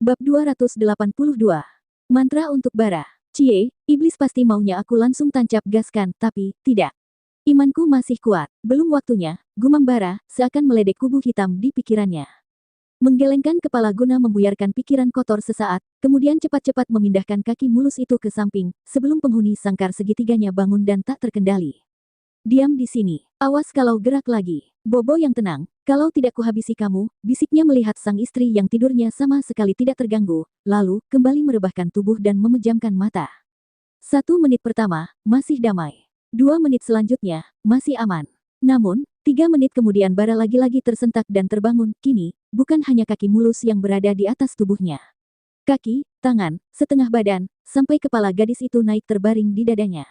Bab 282. Mantra untuk bara. Cie, iblis pasti maunya aku langsung tancap gaskan, tapi, tidak. Imanku masih kuat. Belum waktunya, gumam bara, seakan meledek kubu hitam di pikirannya. Menggelengkan kepala guna membuyarkan pikiran kotor sesaat, kemudian cepat-cepat memindahkan kaki mulus itu ke samping, sebelum penghuni sangkar segitiganya bangun dan tak terkendali. Diam di sini. Awas kalau gerak lagi. Bobo yang tenang. Kalau tidak kuhabisi kamu, bisiknya melihat sang istri yang tidurnya sama sekali tidak terganggu, lalu kembali merebahkan tubuh dan memejamkan mata. 1 menit pertama, masih damai. 2 menit selanjutnya, masih aman. Namun, 3 menit kemudian bara lagi-lagi tersentak dan terbangun. Kini, bukan hanya kaki mulus yang berada di atas tubuhnya. Kaki, tangan, setengah badan, sampai kepala gadis itu naik terbaring di dadanya.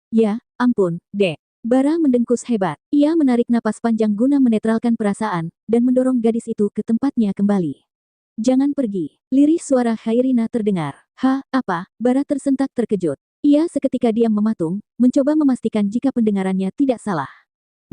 Ya, ampun, Dek. Bara mendengkus hebat. Ia menarik napas panjang guna menetralkan perasaan, dan mendorong gadis itu ke tempatnya kembali. Jangan pergi. Lirih suara Khairina terdengar. Apa? Bara tersentak terkejut. Ia seketika diam mematung, mencoba memastikan jika pendengarannya tidak salah.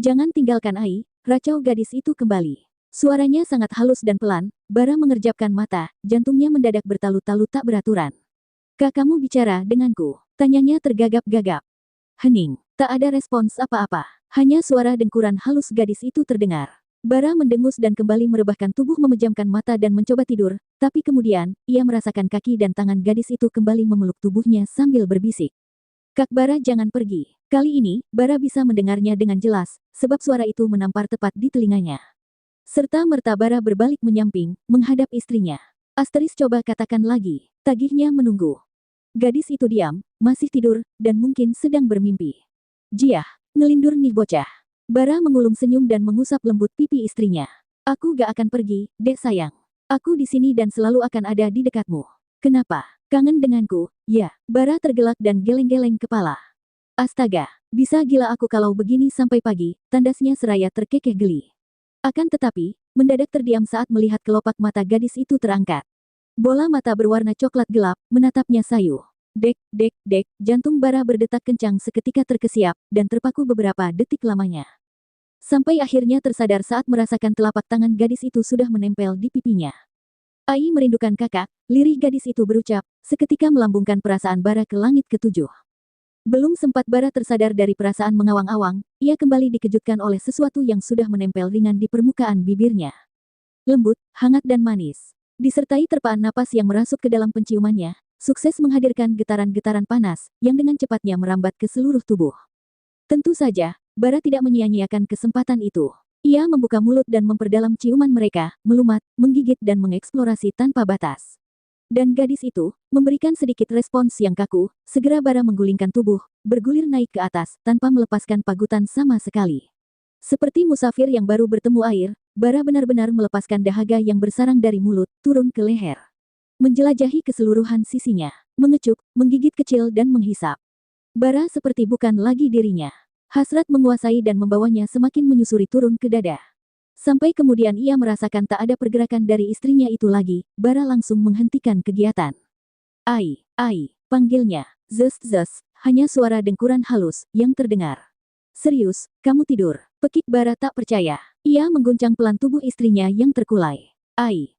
Jangan tinggalkan Ai, racau gadis itu kembali. Suaranya sangat halus dan pelan, Bara mengerjapkan mata, jantungnya mendadak bertalut-talut tak beraturan. Kak, kamu bicara denganku? Tanyanya tergagap-gagap. Hening. Tak ada respons apa-apa. Hanya suara dengkuran halus gadis itu terdengar. Bara mendengus dan kembali merebahkan tubuh memejamkan mata dan mencoba tidur, tapi kemudian, ia merasakan kaki dan tangan gadis itu kembali memeluk tubuhnya sambil berbisik. Kak Bara, jangan pergi. Kali ini, Bara bisa mendengarnya dengan jelas, sebab suara itu menampar tepat di telinganya. Serta-merta Bara berbalik menyamping, menghadap istrinya. Asteris, coba katakan lagi. Tagihnya menunggu. Gadis itu diam, masih tidur, dan mungkin sedang bermimpi. Jiah, ngelindur nih bocah. Bara mengulum senyum dan mengusap lembut pipi istrinya. Aku gak akan pergi, Dek sayang. Aku di sini dan selalu akan ada di dekatmu. Kenapa? Kangen denganku? Ya. Bara tergelak dan geleng-geleng kepala. Astaga, bisa gila aku kalau begini sampai pagi, tandasnya seraya terkekeh geli. Akan tetapi, mendadak terdiam saat melihat kelopak mata gadis itu terangkat. Bola mata berwarna coklat gelap, menatapnya sayu. Dek, jantung Bara berdetak kencang seketika terkesiap, dan terpaku beberapa detik lamanya. Sampai akhirnya tersadar saat merasakan telapak tangan gadis itu sudah menempel di pipinya. Ai merindukan kakak, lirih gadis itu berucap, seketika melambungkan perasaan Bara ke langit ketujuh. Belum sempat Bara tersadar dari perasaan mengawang-awang, ia kembali dikejutkan oleh sesuatu yang sudah menempel ringan di permukaan bibirnya. Lembut, hangat dan manis. Disertai terpaan napas yang merasuk ke dalam penciumannya, sukses menghadirkan getaran-getaran panas, yang dengan cepatnya merambat ke seluruh tubuh. Tentu saja, Bara tidak menyia-nyiakan kesempatan itu. Ia membuka mulut dan memperdalam ciuman mereka, melumat, menggigit dan mengeksplorasi tanpa batas. Dan gadis itu, memberikan sedikit respons yang kaku, segera Bara menggulingkan tubuh, bergulir naik ke atas, tanpa melepaskan pagutan sama sekali. Seperti musafir yang baru bertemu air, Bara benar-benar melepaskan dahaga yang bersarang dari mulut, turun ke leher. Menjelajahi keseluruhan sisinya, mengecup, menggigit kecil dan menghisap. Bara seperti bukan lagi dirinya. Hasrat menguasai dan membawanya semakin menyusuri turun ke dada. Sampai kemudian ia merasakan tak ada pergerakan dari istrinya itu lagi, Bara langsung menghentikan kegiatan. Ai, panggilnya. Zes, hanya suara dengkuran halus yang terdengar. Serius, kamu tidur? Pekik Bara tak percaya. Ia mengguncang pelan tubuh istrinya yang terkulai. Ai,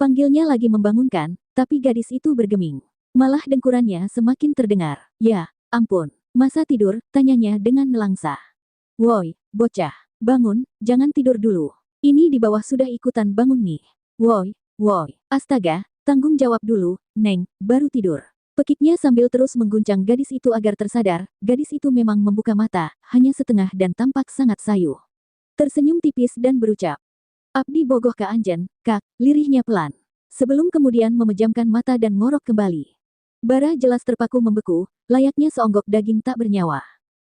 panggilnya lagi membangunkan, tapi gadis itu bergeming. Malah dengkurannya semakin terdengar. Ya, ampun. Masa tidur? Tanyanya dengan nelangsa. Woi, bocah. Bangun, jangan tidur dulu. Ini di bawah sudah ikutan bangun nih. Woi. Astaga, tanggung jawab dulu, Neng, baru tidur. Pekiknya sambil terus mengguncang gadis itu agar tersadar, gadis itu memang membuka mata, hanya setengah dan tampak sangat sayu. Tersenyum tipis dan berucap. Abdi bogoh ka anjen, Kak, lirihnya pelan. Sebelum kemudian memejamkan mata dan ngorok kembali. Bara jelas terpaku membeku, layaknya seonggok daging tak bernyawa.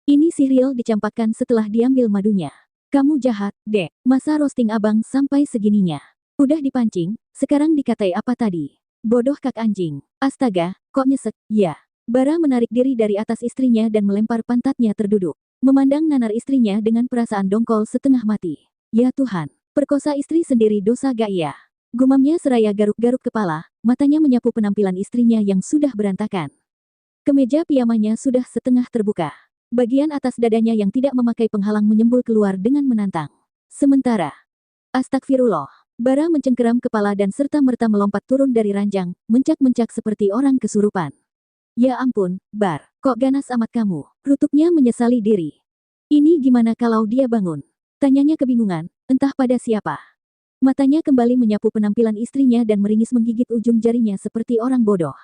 Ini sihiril dicampakkan setelah diambil madunya. Kamu jahat, Dek. Masa roasting abang sampai segininya? Udah dipancing, sekarang dikatai apa tadi? Bodoh kak anjing. Astaga, kok nyesek? Ya. Bara menarik diri dari atas istrinya dan melempar pantatnya terduduk. Memandang nanar istrinya dengan perasaan dongkol setengah mati. Ya Tuhan. Perkosa istri sendiri dosa gak ya? Gumamnya seraya garuk-garuk kepala, matanya menyapu penampilan istrinya yang sudah berantakan. Kemeja piyamanya sudah setengah terbuka. Bagian atas dadanya yang tidak memakai penghalang menyembul keluar dengan menantang. Sementara, astagfirullah, Bara mencengkeram kepala dan serta-merta melompat turun dari ranjang, mencak-mencak seperti orang kesurupan. Ya ampun, Bar, kok ganas amat kamu? Rutuknya menyesali diri. Ini gimana kalau dia bangun? Tanyanya kebingungan, entah pada siapa. Matanya kembali menyapu penampilan istrinya dan meringis menggigit ujung jarinya seperti orang bodoh.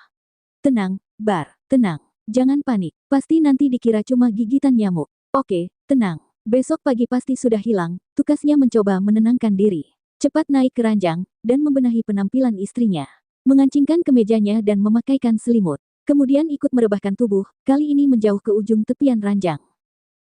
Tenang, Bar, tenang. Jangan panik, pasti nanti dikira cuma gigitan nyamuk. Oke, tenang. Besok pagi pasti sudah hilang, tukasnya mencoba menenangkan diri. Cepat naik ke ranjang, dan membenahi penampilan istrinya. Mengancingkan kemejanya dan memakaikan selimut. Kemudian ikut merebahkan tubuh, kali ini menjauh ke ujung tepian ranjang.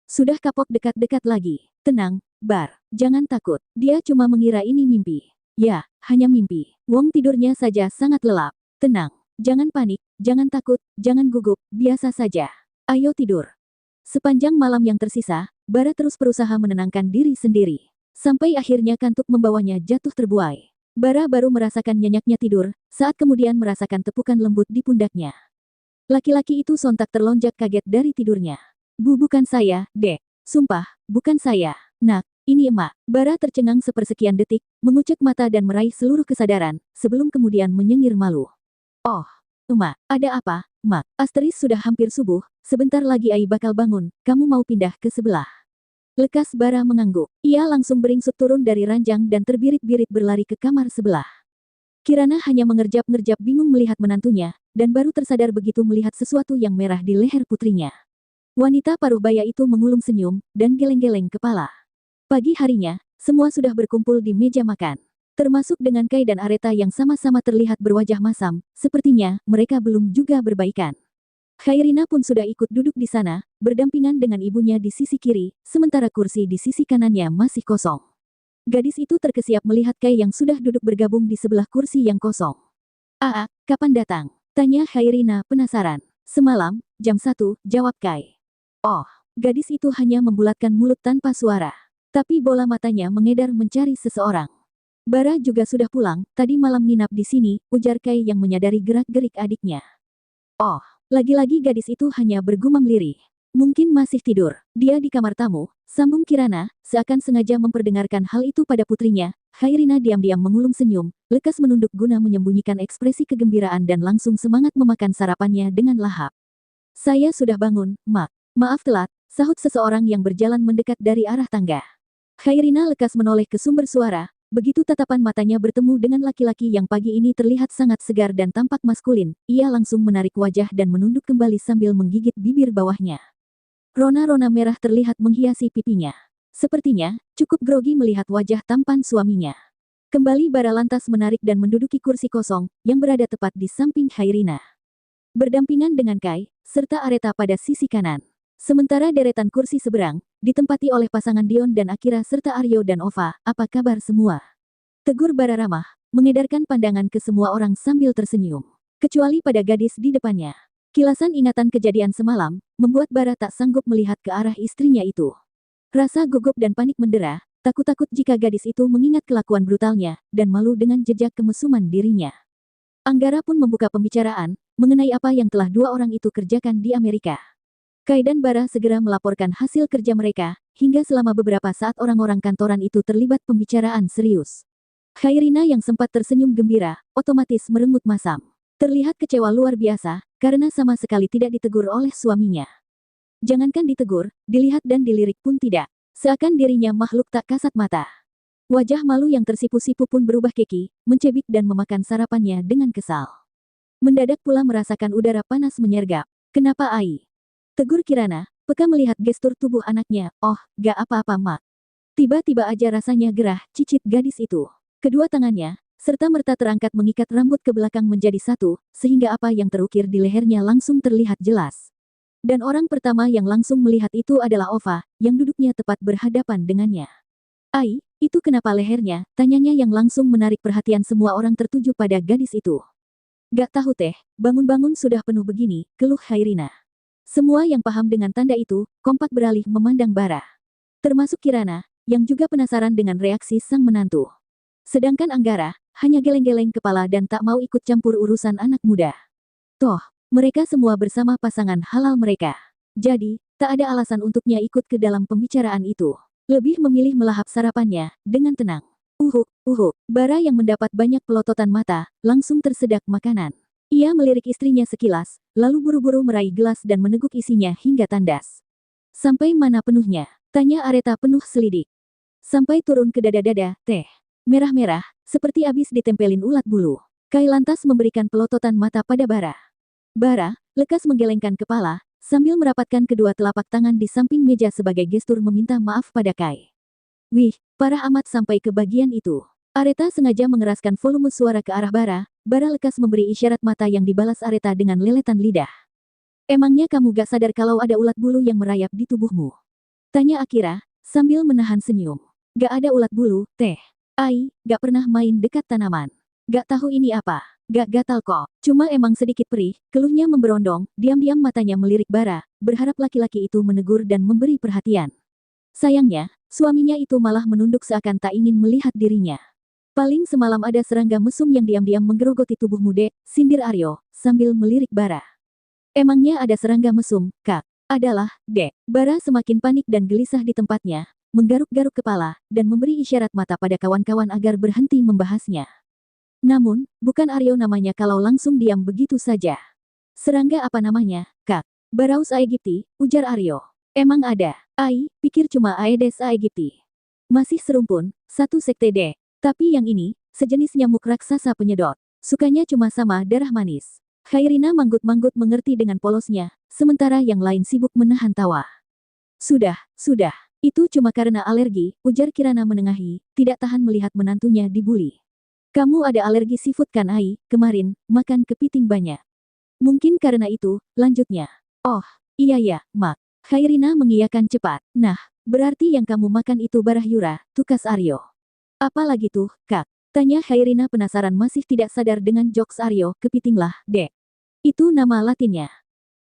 Sudah kapok dekat-dekat lagi. Tenang, Bar, jangan takut. Dia cuma mengira ini mimpi. Ya, hanya mimpi. Wong tidurnya saja sangat lelap. Tenang, jangan panik, jangan takut, jangan gugup, biasa saja. Ayo tidur. Sepanjang malam yang tersisa, Bara terus berusaha menenangkan diri sendiri. Sampai akhirnya kantuk membawanya jatuh terbuai. Bara baru merasakan nyenyaknya tidur, saat kemudian merasakan tepukan lembut di pundaknya. Laki-laki itu sontak terlonjak kaget dari tidurnya. Bukan saya, Dek. Sumpah, bukan saya. Nak, ini emak. Bara tercengang sepersekian detik, mengucek mata dan meraih seluruh kesadaran, sebelum kemudian menyengir malu. Oh, emak, ada apa, Mak? Asteris sudah hampir subuh, sebentar lagi Ai bakal bangun, kamu mau pindah ke sebelah. Lekas Bara mengangguk. Ia langsung beringsut turun dari ranjang dan terbirit-birit berlari ke kamar sebelah. Kirana hanya mengerjap-ngerjap bingung melihat menantunya, dan baru tersadar begitu melihat sesuatu yang merah di leher putrinya. Wanita paruh baya itu mengulum senyum, dan geleng-geleng kepala. Pagi harinya, semua sudah berkumpul di meja makan. Termasuk dengan Kai dan Areta yang sama-sama terlihat berwajah masam, sepertinya mereka belum juga berbaikan. Khairina pun sudah ikut duduk di sana, berdampingan dengan ibunya di sisi kiri, sementara kursi di sisi kanannya masih kosong. Gadis itu terkesiap melihat Kai yang sudah duduk bergabung di sebelah kursi yang kosong. Kapan datang? Tanya Khairina penasaran. Semalam, jam 1, jawab Kai. Oh, gadis itu hanya membulatkan mulut tanpa suara. Tapi bola matanya mengedar mencari seseorang. Bara juga sudah pulang, tadi malam nginap di sini, ujar Kai yang menyadari gerak-gerik adiknya. Oh. Lagi-lagi gadis itu hanya bergumam lirih. Mungkin masih tidur. Dia di kamar tamu, sambung Kirana, seakan sengaja memperdengarkan hal itu pada putrinya. Khairina diam-diam mengulum senyum, lekas menunduk guna menyembunyikan ekspresi kegembiraan dan langsung semangat memakan sarapannya dengan lahap. Saya sudah bangun, Mak. Maaf telat, sahut seseorang yang berjalan mendekat dari arah tangga. Khairina lekas menoleh ke sumber suara. Begitu tatapan matanya bertemu dengan laki-laki yang pagi ini terlihat sangat segar dan tampak maskulin, ia langsung menarik wajah dan menunduk kembali sambil menggigit bibir bawahnya. Rona-rona merah terlihat menghiasi pipinya. Sepertinya, cukup grogi melihat wajah tampan suaminya. Kembali Bara lantas menarik dan menduduki kursi kosong, yang berada tepat di samping Khairina. Berdampingan dengan Kai, serta Areta pada sisi kanan. Sementara deretan kursi seberang, ditempati oleh pasangan Dion dan Akira serta Aryo dan Ova, apa kabar semua? Tegur Bara ramah, mengedarkan pandangan ke semua orang sambil tersenyum. Kecuali pada gadis di depannya. Kilasan ingatan kejadian semalam, membuat Bara tak sanggup melihat ke arah istrinya itu. Rasa gugup dan panik mendera, takut-takut jika gadis itu mengingat kelakuan brutalnya, dan malu dengan jejak kemesuman dirinya. Anggara pun membuka pembicaraan, mengenai apa yang telah dua orang itu kerjakan di Amerika. Kai dan Bara segera melaporkan hasil kerja mereka, hingga selama beberapa saat orang-orang kantoran itu terlibat pembicaraan serius. Khairina yang sempat tersenyum gembira, otomatis merengut masam. Terlihat kecewa luar biasa, karena sama sekali tidak ditegur oleh suaminya. Jangankan ditegur, dilihat dan dilirik pun tidak. Seakan dirinya makhluk tak kasat mata. Wajah malu yang tersipu-sipu pun berubah keki, mencebik dan memakan sarapannya dengan kesal. Mendadak pula merasakan udara panas menyergap. Kenapa Ai? Tegur Kirana, peka melihat gestur tubuh anaknya. Oh, gak apa-apa Mak. Tiba-tiba aja rasanya gerah, cicit gadis itu. Kedua tangannya, serta-merta terangkat mengikat rambut ke belakang menjadi satu, sehingga apa yang terukir di lehernya langsung terlihat jelas. Dan orang pertama yang langsung melihat itu adalah Ova, yang duduknya tepat berhadapan dengannya. Ai, itu kenapa lehernya? Tanyanya yang langsung menarik perhatian semua orang tertuju pada gadis itu. Gak tahu teh, bangun-bangun sudah penuh begini, keluh Khairina. Semua yang paham dengan tanda itu, kompak beralih memandang Bara. Termasuk Kirana, yang juga penasaran dengan reaksi sang menantu. Sedangkan Anggara, hanya geleng-geleng kepala dan tak mau ikut campur urusan anak muda. Toh, mereka semua bersama pasangan halal mereka. Jadi, tak ada alasan untuknya ikut ke dalam pembicaraan itu. Lebih memilih melahap sarapannya, dengan tenang. Bara yang mendapat banyak pelototan mata, langsung tersedak makanan. Ia melirik istrinya sekilas, lalu buru-buru meraih gelas dan meneguk isinya hingga tandas. Sampai mana penuhnya? Tanya Aretha penuh selidik. Sampai turun ke dada-dada, teh. Merah-merah, seperti abis ditempelin ulat bulu. Kai lantas memberikan pelototan mata pada Bara. Bara, lekas menggelengkan kepala, sambil merapatkan kedua telapak tangan di samping meja sebagai gestur meminta maaf pada Kai. Wih, parah amat sampai ke bagian itu. Aretha sengaja mengeraskan volume suara ke arah Bara. Bara lekas memberi isyarat mata yang dibalas Aretha dengan leletan lidah. Emangnya kamu gak sadar kalau ada ulat bulu yang merayap di tubuhmu? Tanya Akira, sambil menahan senyum. Gak ada ulat bulu, teh. Ai, gak pernah main dekat tanaman. Gak tahu ini apa. Gak gatal kok. Cuma emang sedikit perih, keluhnya memberondong, diam-diam matanya melirik Bara, berharap laki-laki itu menegur dan memberi perhatian. Sayangnya, suaminya itu malah menunduk seakan tak ingin melihat dirinya. Paling semalam ada serangga mesum yang diam-diam menggerogoti tubuhmu dek, sindir Aryo, sambil melirik Bara. Emangnya ada serangga mesum, kak? Adalah, dek. Bara semakin panik dan gelisah di tempatnya, menggaruk-garuk kepala, dan memberi isyarat mata pada kawan-kawan agar berhenti membahasnya. Namun, bukan Aryo namanya kalau langsung diam begitu saja. Serangga apa namanya, kak? Baraus aegypti, ujar Aryo. Emang ada? Ai, pikir cuma Aedes aegypti. Masih serumpun, satu sekte deh. Tapi yang ini, sejenis nyamuk raksasa penyedot. Sukanya cuma sama darah manis. Khairina manggut-manggut mengerti dengan polosnya, sementara yang lain sibuk menahan tawa. Sudah. Itu cuma karena alergi, ujar Kirana menengahi, tidak tahan melihat menantunya dibuli. Kamu ada alergi seafood kan Ai, kemarin, makan kepiting banyak. Mungkin karena itu, lanjutnya. Oh, iya, Mak. Khairina mengiyakan cepat. Nah, berarti yang kamu makan itu barah yura, tukas Aryo. Apa lagi tuh, Kak? Tanya Khairina penasaran masih tidak sadar dengan jokes Aryo, kepiting lah, dek. Itu nama latinnya.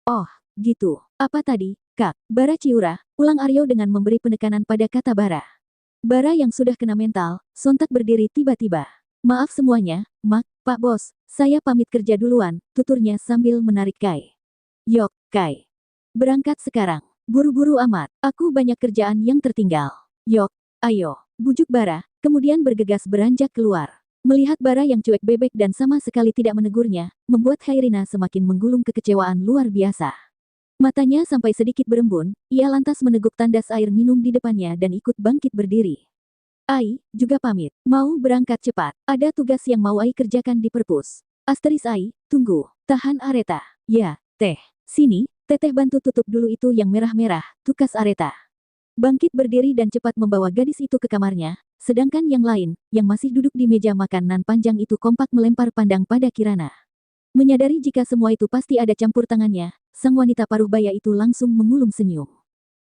Oh, gitu. Apa tadi, Kak? Bara ciura, ulang Aryo dengan memberi penekanan pada kata bara. Bara yang sudah kena mental, sontak berdiri tiba-tiba. Maaf semuanya, Mak, Pak Bos, saya pamit kerja duluan, tuturnya sambil menarik Kai. Yok, Kai. Berangkat sekarang. Buru-buru amat, aku banyak kerjaan yang tertinggal. Yok, ayo, bujuk Bara, kemudian bergegas beranjak keluar. Melihat Bara yang cuek bebek dan sama sekali tidak menegurnya, membuat Khairina semakin menggulung kekecewaan luar biasa. Matanya sampai sedikit berembun, ia lantas meneguk tandas air minum di depannya dan ikut bangkit berdiri. Ai, juga pamit. Mau berangkat cepat. Ada tugas yang mau Ai kerjakan di perpus. Asteris Ai, tunggu. Tahan Aretha. Ya, teh. Sini, teteh bantu tutup dulu itu yang merah-merah, tukas Aretha. Bangkit berdiri dan cepat membawa gadis itu ke kamarnya, sedangkan yang lain, yang masih duduk di meja makan nan panjang itu kompak melempar pandang pada Kirana. Menyadari jika semua itu pasti ada campur tangannya, sang wanita paruh baya itu langsung mengulum senyum.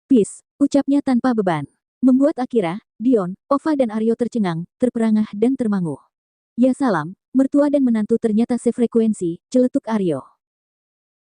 Peace, ucapnya tanpa beban. Membuat Akira, Dion, Ova dan Aryo tercengang, terperangah dan termangu. Ya salam, mertua dan menantu ternyata sefrekuensi, celetuk Aryo.